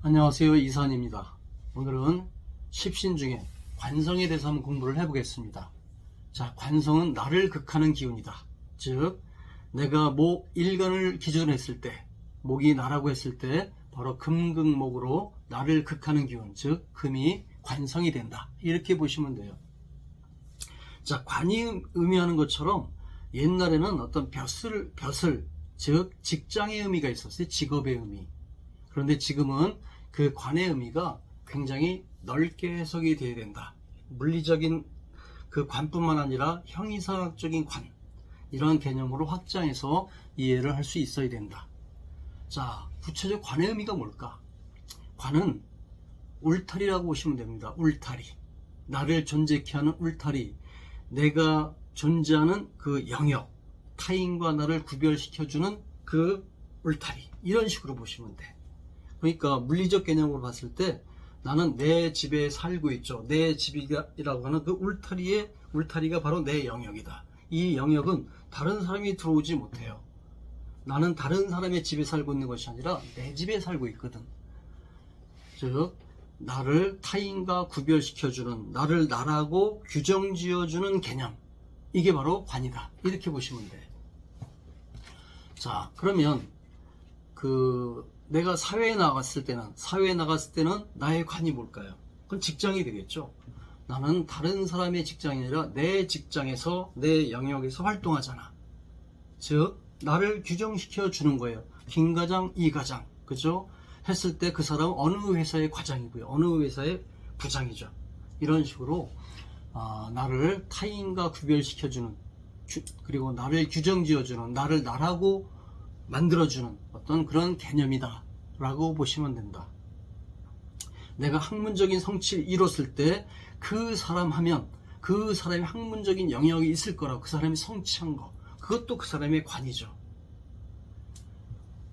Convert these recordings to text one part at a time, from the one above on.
안녕하세요, 이산입니다. 오늘은 십신 중에 관성에 대해서 한번 공부를 해보겠습니다. 자, 관성은 나를 극하는 기운이다. 즉, 내가 일간을 기준으로 했을 때, 목이 나라고 했을 때 바로 금극목으로 나를 극하는 기운, 즉 금이 관성이 된다. 이렇게 보시면 돼요. 자, 관이 의미하는 것처럼 옛날에는 어떤 벼슬, 즉 직장의 의미가 있었어요. 직업의 의미. 그런데 지금은 그 관의 의미가 굉장히 넓게 해석이 되어야 된다. 물리적인 그 관뿐만 아니라 형이상학적인 관, 이러한 개념으로 확장해서 이해를 할 수 있어야 된다. 자, 구체적 관의 의미가 뭘까? 관은 울타리라고 보시면 됩니다. 울타리. 나를 존재케 하는 울타리. 내가 존재하는 그 영역, 타인과 나를 구별시켜주는 그 울타리. 이런 식으로 보시면 돼. 그러니까 물리적 개념으로 봤을 때 나는 내 집에 살고 있죠. 내 집이라고 하는 그 울타리가 바로 내 영역이다. 이 영역은 다른 사람이 들어오지 못해요. 나는 다른 사람의 집에 살고 있는 것이 아니라 내 집에 살고 있거든. 즉 나를 타인과 구별시켜주는, 나를 나라고 규정지어주는 개념, 이게 바로 관이다. 이렇게 보시면 돼. 자, 그러면 내가 사회에 나갔을 때는 나의 관이 뭘까요? 그건 직장이 되겠죠. 나는 다른 사람의 직장이 아니라 내 직장에서, 내 영역에서 활동하잖아. 즉 나를 규정시켜 주는 거예요. 김 과장, 이 과장, 그죠? 했을 때 그 사람은 어느 회사의 과장이고요, 어느 회사의 부장이죠. 이런 식으로 나를 타인과 구별시켜주는, 그리고 나를 규정지어주는, 나를 나라고 만들어주는 어떤 그런 개념이다 라고 보시면 된다. 내가 학문적인 성취를 이뤘을 때 그 사람 하면 그 사람의 학문적인 영역이 있을 거라고, 그 사람이 성취한 거, 그것도 그 사람의 관이죠.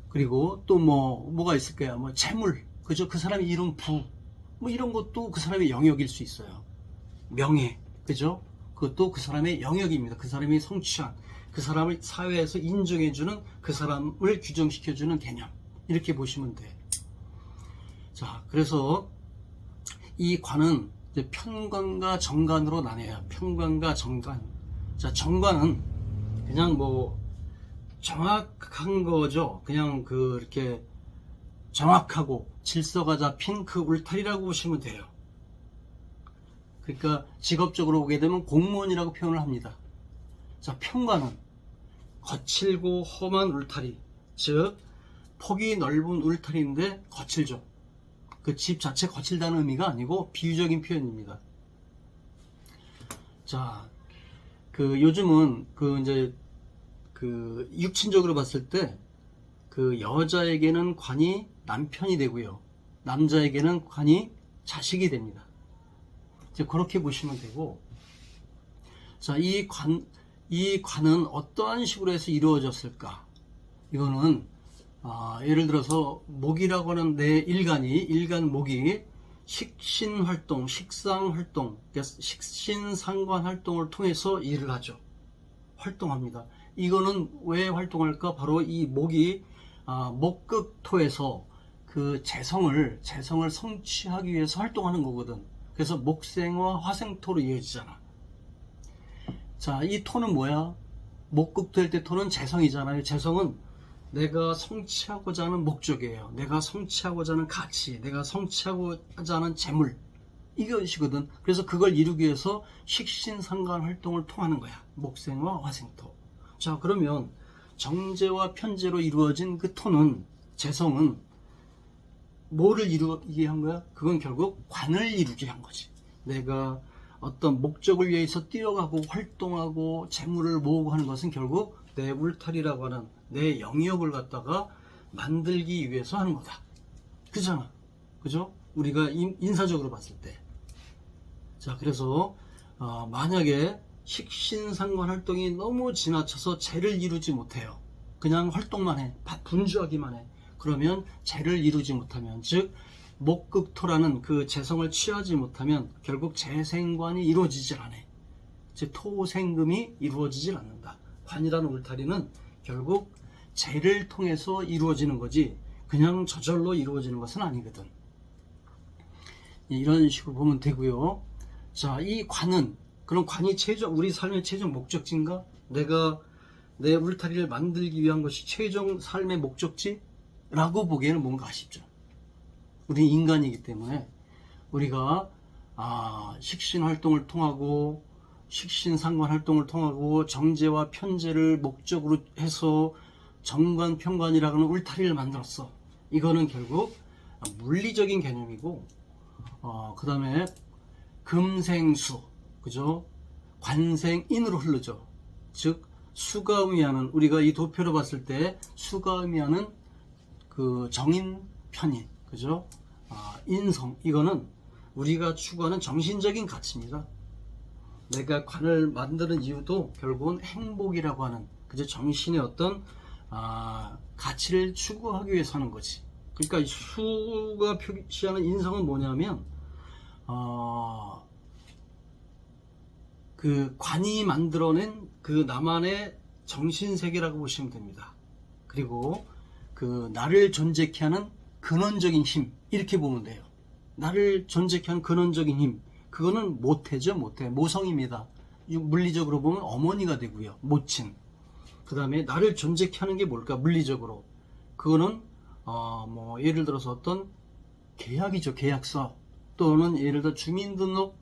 그리고 또 뭐가 있을까요? 재물, 그죠? 그 사람이 이룬 부, 이런 것도 그 사람의 영역일 수 있어요. 명예, 그죠? 그것도 그 사람의 영역입니다. 그 사람이 성취한, 그 사람을 사회에서 인정해주는, 그 사람을 규정시켜주는 개념, 이렇게 보시면 돼. 자, 그래서 이 관은 이제 편관과 정관으로 나뉘어요. 편관과 정관. 자, 정관은 그냥 정확한 거죠. 그냥 이렇게 정확하고 질서가 잡힌 그 울타리라고 보시면 돼요. 그러니까 직업적으로 보게 되면 공무원이라고 표현을 합니다. 자, 편관은 거칠고 험한 울타리, 즉 폭이 넓은 울타리인데 거칠죠. 그 집 자체 거칠다는 의미가 아니고 비유적인 표현입니다. 자, 요즘은 이제 육친적으로 봤을 때 여자에게는 관이 남편이 되고요, 남자에게는 관이 자식이 됩니다. 이제 그렇게 보시면 되고, 자, 이 관은 어떠한 식으로 해서 이루어졌을까? 이거는 예를 들어서 목이라고 하는 내 일간 목이 식신활동, 식상활동, 식신상관 활동을 통해서 일을 하죠. 활동합니다. 이거는 왜 활동할까? 바로 이 목이 목극토에서 그 재성을 성취하기 위해서 활동하는 거거든. 그래서 목생화 화생토로 이어지잖아. 자, 이 토는 뭐야? 목극토일 때 토는 재성이잖아요. 재성은 내가 성취하고자 하는 목적이에요. 내가 성취하고자 하는 가치, 내가 성취하고자 하는 재물, 이것이거든. 그래서 그걸 이루기 위해서 식신상관 활동을 통하는 거야. 목생화 화생토. 자, 그러면 정제와 편제로 이루어진 그 토는, 재성은 뭐를 이루게 한 거야? 그건 결국 관을 이루게 한 거지. 내가 어떤 목적을 위해서 뛰어가고 활동하고 재물을 모으고 하는 것은 결국 내 울타리라고 하는 내 영역을 갖다가 만들기 위해서 하는 거다. 그잖아. 그죠? 우리가 인사적으로 봤을 때. 자, 그래서 만약에 식신상관 활동이 너무 지나쳐서 재를 이루지 못해요. 그냥 활동만 해. 분주하기만 해. 그러면 재를 이루지 못하면, 즉 목극토라는 그 재성을 취하지 못하면 결국 재생관이 이루어지질 않아. 즉 토생금이 이루어지질 않는다. 관이라는 울타리는 결국 재를 통해서 이루어지는 거지 그냥 저절로 이루어지는 것은 아니거든. 이런 식으로 보면 되고요. 자, 이 관은, 그럼 관이 최종, 우리 삶의 최종 목적지인가? 내가 내 울타리를 만들기 위한 것이 최종 삶의 목적지? 라고 보기에는 뭔가 아쉽죠. 우리 인간이기 때문에 우리가 식신 활동을 통하고 식신상관 활동을 통하고 정제와 편제를 목적으로 해서 정관평관이라고 하는 울타리를 만들었어. 이거는 결국 물리적인 개념이고, 그 다음에 금생수, 그죠? 관생인으로 흐르죠. 즉 수가 의미하는, 우리가 이 도표로 봤을 때 수가 의미하는 그 정인, 편인, 그죠? 인성, 이거는 우리가 추구하는 정신적인 가치입니다. 내가 관을 만드는 이유도 결국은 행복이라고 하는, 그죠? 정신의 어떤 가치를 추구하기 위해서 하는 거지. 그러니까 이 수가 표시하는 인성은 뭐냐면 그 관이 만들어낸 그 나만의 정신세계라고 보시면 됩니다. 그리고 그 나를 존재케 하는 근원적인 힘, 이렇게 보면 돼요. 나를 존재케 하는 근원적인 힘, 그거는 모태죠. 모성입니다. 물리적으로 보면 어머니가 되고요. 모친. 그 다음에 나를 존재케 하는 게 뭘까? 물리적으로 그거는 뭐 예를 들어서 어떤 계약이죠. 계약서, 또는 예를 들어 주민등록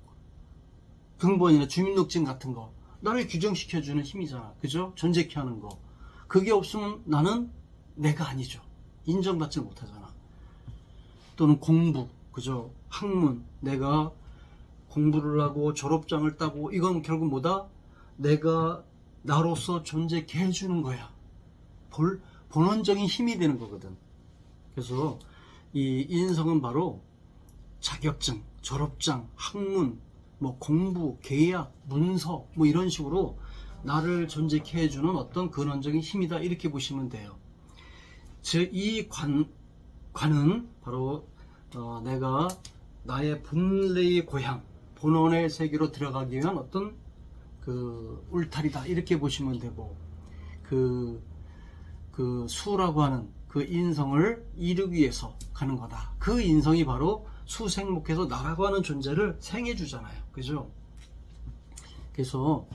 등본이나 주민등록증 같은 거, 나를 규정시켜주는 힘이잖아. 그죠? 존재케 하는 거. 그게 없으면 나는 내가 아니죠. 인정받지 못하잖아. 또는 공부, 그죠? 학문, 내가 공부를 하고 졸업장을 따고, 이건 결국 뭐다? 내가 나로서 존재케 해주는 거야. 본원적인 힘이 되는 거거든. 그래서 이 인성은 바로 자격증, 졸업장, 학문, 뭐 공부, 계약, 문서, 뭐 이런 식으로 나를 존재케 해주는 어떤 근원적인 힘이다, 이렇게 보시면 돼요. 즉 이 관은 바로 내가 나의 본래의 고향, 본원의 세계로 들어가기 위한 어떤 그 울타리다, 이렇게 보시면 되고, 그 수라고 하는 그 인성을 이루기 위해서 가는 거다. 그 인성이 바로 수생목해서 나라고 하는 존재를 생해주잖아요. 그죠? 그래서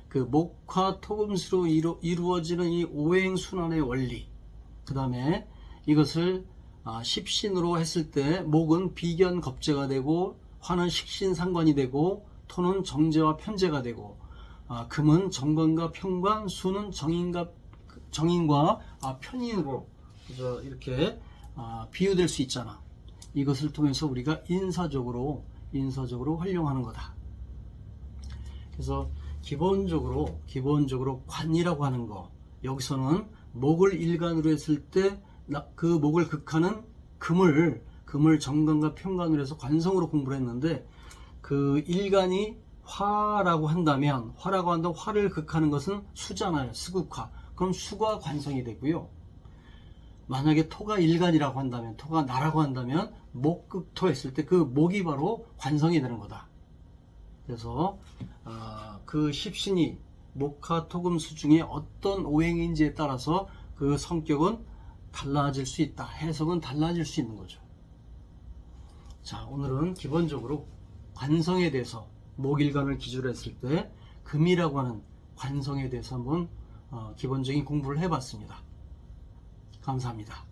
그 목화 토금수로 이루어지는 이 오행순환의 원리, 그 다음에 이것을 십신으로 했을 때 목은 비견겁제가 되고, 화는 식신상관이 되고, 토는 정제와 편제가 되고, 금은 정관과 평관, 수는 정인과 편인으로, 그죠? 이렇게 비유될 수 있잖아. 이것을 통해서 우리가 인사적으로 활용하는 거다. 그래서 기본적으로 관이라고 하는 거, 여기서는 목을 일간으로 했을 때 그 목을 극하는 금을 정관과 평관으로 해서 관성으로 공부를 했는데, 그 일간이 화라고 한다면 화를 극하는 것은 수잖아요. 수극화. 그럼 수가 관성이 되고요. 만약에 토가 일간이라고 한다면, 토가 나라고 한다면 목극토 했을 때 그 목이 바로 관성이 되는 거다. 그래서 그 십신이 목화토금수 중에 어떤 오행인지에 따라서 그 성격은 달라질 수 있다. 해석은 달라질 수 있는 거죠. 자, 오늘은 기본적으로 관성에 대해서, 목일간을 기준으로 했을 때 금이라고 하는 관성에 대해서 한번 기본적인 공부를 해봤습니다. 감사합니다.